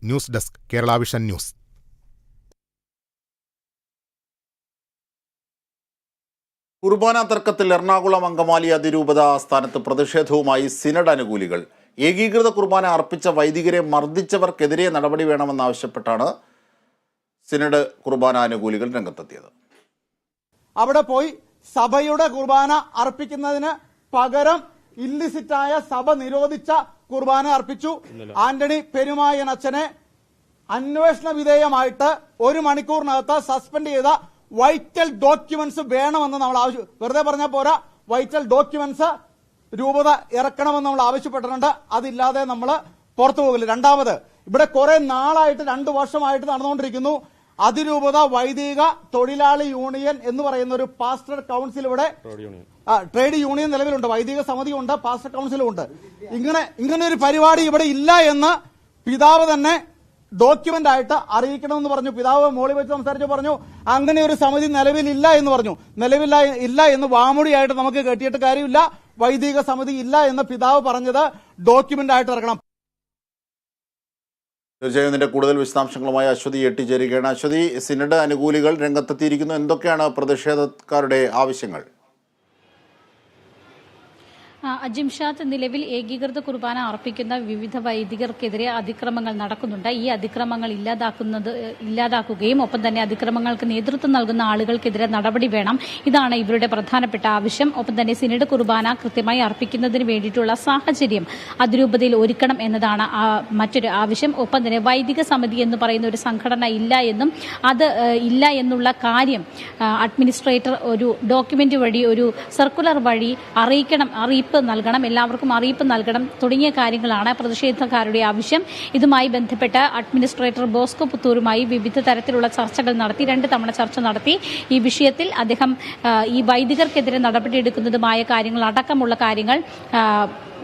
News desk Kerala Vision news. കുർബാന തർക്കത്തിൽ എറണാകുളം അങ്കമാലി അതിരൂപത ആസ്ഥാനത്ത് പ്രതിഷേധവുമായി സിനഡ് അനുകൂലികൾ. ഏകീകൃത കുർബാന അർപ്പിച്ച വൈദികരെ മർദ്ദിച്ചവർക്കെതിരെ നടപടി വേണമെന്നാവശ്യപ്പെട്ടാണ് സിനഡ് കുർബാന അനുകൂലികൾ രംഗത്തെത്തിയത്. അവിടെ പോയി സഭയുടെ കുർബാന അർപ്പിക്കുന്നതിന് പകരം ഇല്ലിസിറ്റായ സഭ നിരോധിച്ച കുർബാന അർപ്പിച്ചു. ആന്റണി പെരുമായൻ അച്ഛനെ അന്വേഷണ വിധേയമായിട്ട് 1 മണിക്കൂറിനകത്ത് സസ്പെൻഡ് ചെയ്ത വൈറ്റൽ ഡോക്യുമെന്റ്സ് വേണമെന്ന് നമ്മൾ വെറുതെ പറഞ്ഞാൽ പോരാ, വൈറ്റൽ ഡോക്യുമെന്റ്സ് രൂപത ഇറക്കണമെന്ന് നമ്മൾ ആവശ്യപ്പെട്ടിട്ടുണ്ട്. അതില്ലാതെ നമ്മൾ പുറത്തു പോകില്ല. രണ്ടാമത്, ഇവിടെ കുറെ നാളായിട്ട് 2 വർഷമായിട്ട് നടന്നുകൊണ്ടിരിക്കുന്നു അതിരൂപത വൈദിക തൊഴിലാളി യൂണിയൻ എന്ന് പറയുന്ന ഒരു പാസ്റ്റർ കൗൺസിൽ. ഇവിടെ ട്രേഡ് യൂണിയൻ നിലവിലുണ്ട്, വൈദിക സമിതി ഉണ്ട്, പാസ്റ്റർ കൗൺസിലും ഉണ്ട്. ഇങ്ങനെ ഒരു പരിപാടി ഇവിടെ ഇല്ല എന്ന് പിതാവ് തന്നെ ഡോക്യുമെന്റ് ആയിട്ട് അറിയിക്കണമെന്ന് പറഞ്ഞു. പിതാവ് മോളി വെച്ച് സംസാരിച്ചു പറഞ്ഞു അങ്ങനെ ഒരു സമിതി നിലവിലില്ല എന്ന് പറഞ്ഞു. ഇല്ല എന്ന് വാമൊഴിയായിട്ട് നമുക്ക് കെട്ടിയിട്ട് കാര്യമില്ല. വൈദിക സമിതി ഇല്ല എന്ന് പിതാവ് പറഞ്ഞത് ഡോക്യുമെന്റ് ആയിട്ട് ഇറക്കണം. തീർച്ചയായും ഇതിന്റെ കൂടുതൽ വിശദാംശങ്ങളുമായി അശ്വതി എത്തിച്ചേരുകയാണ്. അശ്വതി, സിനഡ് അനുകൂലികൾ രംഗത്തെത്തിയിരിക്കുന്നു. എന്തൊക്കെയാണ് പ്രതിഷേധക്കാരുടെ ആവശ്യങ്ങൾ? ജിംഷാദ്, നിലവിൽ ഏകീകൃത കുർബാന അർപ്പിക്കുന്ന വിവിധ വൈദികർക്കെതിരെ അതിക്രമങ്ങൾ നടക്കുന്നുണ്ട്. ഈ അതിക്രമങ്ങൾ ഇല്ലാതാക്കുകയും ഒപ്പം തന്നെ അതിക്രമങ്ങൾക്ക് നേതൃത്വം നൽകുന്ന ആളുകൾക്കെതിരെ നടപടി വേണം. ഇതാണ് ഇവരുടെ പ്രധാനപ്പെട്ട ആവശ്യം. ഒപ്പം തന്നെ സിനഡ് കുർബാന കൃത്യമായി അർപ്പിക്കുന്നതിന് വേണ്ടിയിട്ടുള്ള സാഹചര്യം അതിരൂപതയിൽ ഒരുക്കണം എന്നതാണ് മറ്റൊരു ആവശ്യം. ഒപ്പം തന്നെ വൈദിക സമിതി എന്ന് പറയുന്ന ഒരു സംഘടന ഇല്ല എന്നും അത് ഇല്ല എന്നുള്ള കാര്യം അഡ്മിനിസ്ട്രേറ്റർ ഒരു ഡോക്യുമെന്റ് വഴി, ഒരു സർക്കുലർ വഴി അറിയിപ്പ് നൽകണം, എല്ലാവർക്കും അറിയിപ്പ് നൽകണം തുടങ്ങിയ കാര്യങ്ങളാണ് പ്രതിഷേധക്കാരുടെ ആവശ്യം. ഇതുമായി ബന്ധപ്പെട്ട് അഡ്മിനിസ്ട്രേറ്റർ ബോസ്കോ പുത്തൂരുമായി വിവിധ തരത്തിലുള്ള ചർച്ചകൾ നടത്തി. 2 തവണ ചർച്ച നടത്തി. ഈ വിഷയത്തിൽ അദ്ദേഹം ഈ വൈദികർക്കെതിരെ നടപടിയെടുക്കുന്നതുമായ കാര്യങ്ങൾ അടക്കമുള്ള കാര്യങ്ങൾ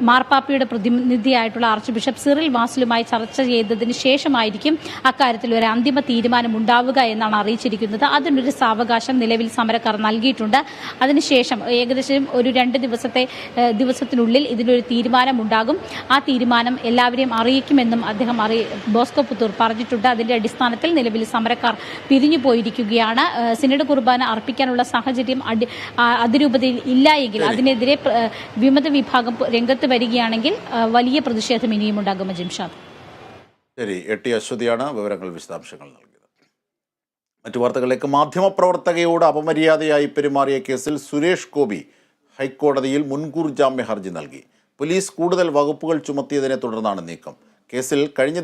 മാർപ്പാപ്പയുടെ പ്രതിനിധിയായിട്ടുള്ള ആർച്ച് ബിഷപ്പ് സിറിൽ വാസിലുമായി ചർച്ച ചെയ്തതിന് ശേഷമായിരിക്കും അക്കാര്യത്തിൽ ഒരു അന്തിമ തീരുമാനം ഉണ്ടാവുക എന്നാണ് അറിയിച്ചിരിക്കുന്നത്. അതിനൊരു സാവകാശം നിലവിൽ സമരക്കാർ നൽകിയിട്ടുണ്ട്. അതിനുശേഷം ഏകദേശം ഒരു 2 ദിവസത്തിനുള്ളിൽ ഇതിനൊരു തീരുമാനം ഉണ്ടാകും. ആ തീരുമാനം എല്ലാവരെയും അറിയിക്കുമെന്നും അദ്ദേഹം ബോസ്കോ പുത്തൂർ പറഞ്ഞിട്ടുണ്ട്. അതിന്റെ അടിസ്ഥാനത്തിൽ നിലവിൽ സമരക്കാർ പിരിഞ്ഞു പോയിരിക്കുകയാണ്. സിനഡ് കുർബാന അർപ്പിക്കാനുള്ള സാഹചര്യം അതിരൂപതയിൽ ഇല്ല എങ്കിൽ അതിനെതിരെ വിമത വിഭാഗം രംഗത്ത് വരികയാണെങ്കിൽ വലിയ പ്രതിഷേധം ഇനിയും ഉണ്ടാകും. ജിംഷാദ്. ശരി, അശ്വതിയാണ് വിവരങ്ങൾ, വിശദാംശങ്ങൾ നൽകിയത്. മറ്റു വാർത്തകളിലേക്ക്. മാധ്യമപ്രവർത്തകയോട് അപമര്യാദയായി പെരുമാറിയ കേസിൽ സുരേഷ് ഗോപി ഹൈക്കോടതിയിൽ മുൻകൂർ ജാമ്യ ഹർജി നൽകി. പോലീസ് കൂടുതൽ വകുപ്പുകൾ ചുമത്തിയതിനെ തുടർന്നാണ് നീക്കം. കേസിൽ കഴിഞ്ഞ